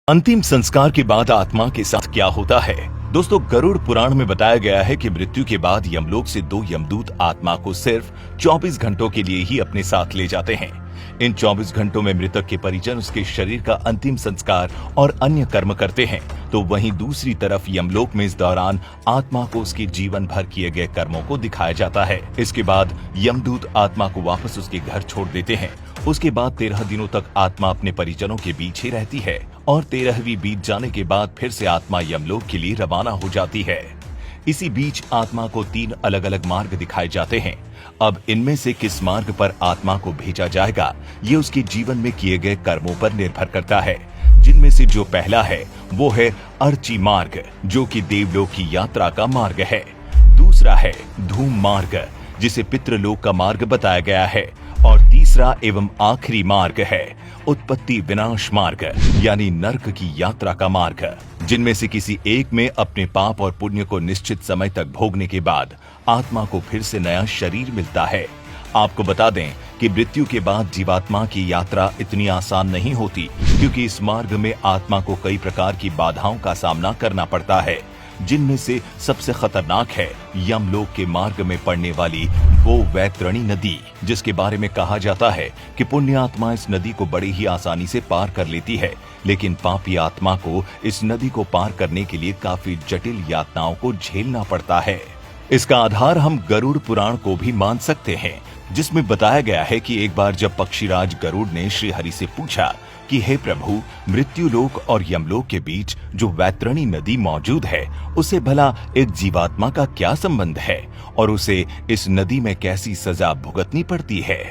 अंतिम संस्कार के बाद आत्मा के साथ क्या होता है? दोस्तों, गरुड़ पुराण में बताया गया है कि मृत्यु के बाद यमलोक से दो यमदूत आत्मा को सिर्फ 24 घंटों के लिए ही अपने साथ ले जाते हैं। इन 24 घंटों में मृतक के परिजन उसके शरीर का अंतिम संस्कार और अन्य कर्म करते हैं, तो वहीं दूसरी तरफ यमलोक में इस दौरान आत्मा को उसके जीवन भर किए गए कर्मों को दिखाया जाता है। इसके बाद यमदूत आत्मा को वापस उसके घर छोड़ देते हैं। उसके बाद 13 दिनों तक आत्मा अपने परिजनों के बीच ही रहती है और 13वीं बीत जाने के बाद फिर से आत्मा यमलोक के लिए रवाना हो जाती है। इसी बीच आत्मा को 3 अलग अलग मार्ग दिखाए जाते हैं। अब इनमें से किस मार्ग पर आत्मा को भेजा जाएगा, ये उसके जीवन में किए गए कर्मों पर निर्भर करता है, जिनमें से जो पहला है वो है अर्ची मार्ग, जो कि देवलोक की यात्रा का मार्ग है। दूसरा है धूम मार्ग, जिसे पितृलोक का मार्ग बताया गया है, और तीसरा एवं आखिरी मार्ग है उत्पत्ति विनाश मार्ग, यानी नर्क की यात्रा का मार्ग, जिनमें से किसी एक में अपने पाप और पुण्य को निश्चित समय तक भोगने के बाद आत्मा को फिर से नया शरीर मिलता है। आपको बता दें कि मृत्यु के बाद जीवात्मा की यात्रा इतनी आसान नहीं होती, क्योंकि इस मार्ग में आत्मा को कई प्रकार की बाधाओं का सामना करना पड़ता है, जिनमें से सबसे खतरनाक है यमलोक के मार्ग में पड़ने वाली वो वैतरणी नदी, जिसके बारे में कहा जाता है कि पुण्य आत्मा इस नदी को बड़ी ही आसानी से पार कर लेती है, लेकिन पापी आत्मा को इस नदी को पार करने के लिए काफी जटिल यातनाओं को झेलना पड़ता है। इसका आधार हम गरुड़ पुराण को भी मान सकते हैं, जिसमें बताया गया है कि एक बार जब पक्षीराज गरुड़ ने श्री हरि से पूछा कि हे प्रभु, मृत्युलोक और यमलोक के बीच जो वैतरणी नदी मौजूद है, उसे भला एक जीवात्मा का क्या संबंध है और उसे इस नदी में कैसी सजा भुगतनी पड़ती है?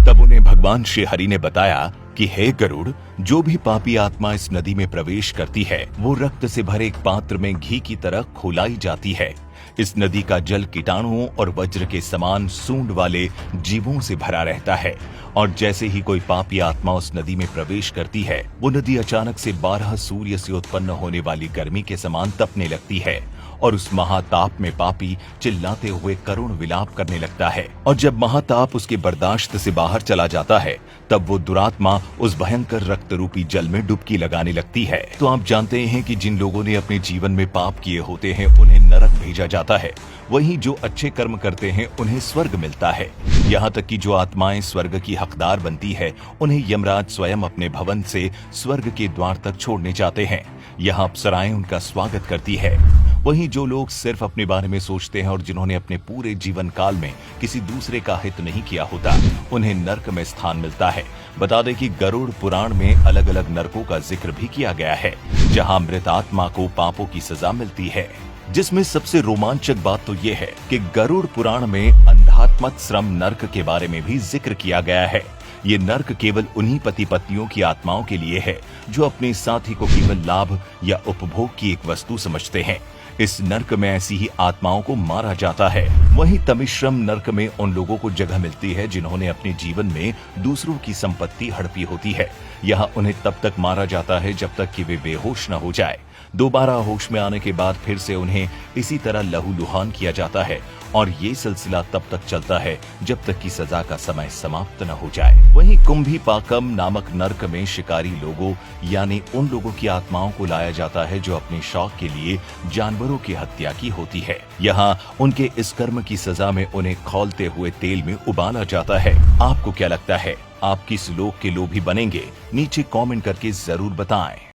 तब उन्हें भगवान श्री हरि ने बताया कि हे गरुड़, जो भी पापी आत्मा इस नदी में प्रवेश करती है, वो रक्त से भरे एक पात्र में घी की तरह खौलाई जाती है। इस नदी का जल कीटाणुओं और वज्र के समान सूंड वाले जीवों से भरा रहता है, और जैसे ही कोई पापी आत्मा उस नदी में प्रवेश करती है, वो नदी अचानक से 12 सूर्य से उत्पन्न होने वाली गर्मी के समान तपने लगती है, और उस महाताप में पापी चिल्लाते हुए करुण विलाप करने लगता है। और जब महाताप उसके बर्दाश्त से बाहर चला जाता है, तब वो दुरात्मा उस भयंकर रक्त रूपी जल में डुबकी लगाने लगती है। तो आप जानते हैं कि जिन लोगों ने अपने जीवन में पाप किए होते हैं, उन्हें नरक भेजा जाता है, वहीं जो अच्छे कर्म करते हैं उन्हें स्वर्ग मिलता है। यहाँ तक कि जो आत्माएं स्वर्ग की हकदार बनती है, उन्हें यमराज स्वयं अपने भवन से स्वर्ग के द्वार तक छोड़ने जाते हैं। यहाँ अप्सराएं उनका स्वागत करती है। वहीं जो लोग सिर्फ अपने बारे में सोचते हैं और जिन्होंने अपने पूरे जीवन काल में किसी दूसरे का हित नहीं किया होता, उन्हें नर्क में स्थान मिलता है। बता दें कि गरुड़ पुराण में अलग अलग नरकों का जिक्र भी किया गया है, जहां मृत आत्मा को पापों की सजा मिलती है। जिसमें सबसे रोमांचक बात तो ये है कि गरुड़ पुराण में अंधात्मत श्रम नर्क के बारे में भी जिक्र किया गया है। ये नर्क केवल उन्हीं पति पत्नियों की आत्माओं के लिए है जो अपने साथी को केवल लाभ या उपभोग की एक वस्तु समझते हैं। इस नर्क में ऐसी ही आत्माओं को मारा जाता है। वहीं तमिश्रम नर्क में उन लोगों को जगह मिलती है जिन्होंने अपने जीवन में दूसरों की संपत्ति हड़पी होती है। यहाँ उन्हें तब तक मारा जाता है जब तक कि वे बेहोश न हो जाए। दोबारा होश में आने के बाद फिर से उन्हें इसी तरह लहूलुहान किया जाता है, और ये सिलसिला तब तक चलता है जब तक कि सजा का समय समाप्त न हो जाए। वहीं कुंभी पाकम नामक नर्क में शिकारी लोगों, यानी उन लोगों की आत्माओं को लाया जाता है जो अपने शौक के लिए जानवरों की हत्या की होती है। यहाँ उनके इस कर्म की सजा में उन्हें खौलते हुए तेल में उबाला जाता है। आपको क्या लगता है, आप किस लोक के लोभी बनेंगे? नीचे कमेंट करके जरूर बताएं।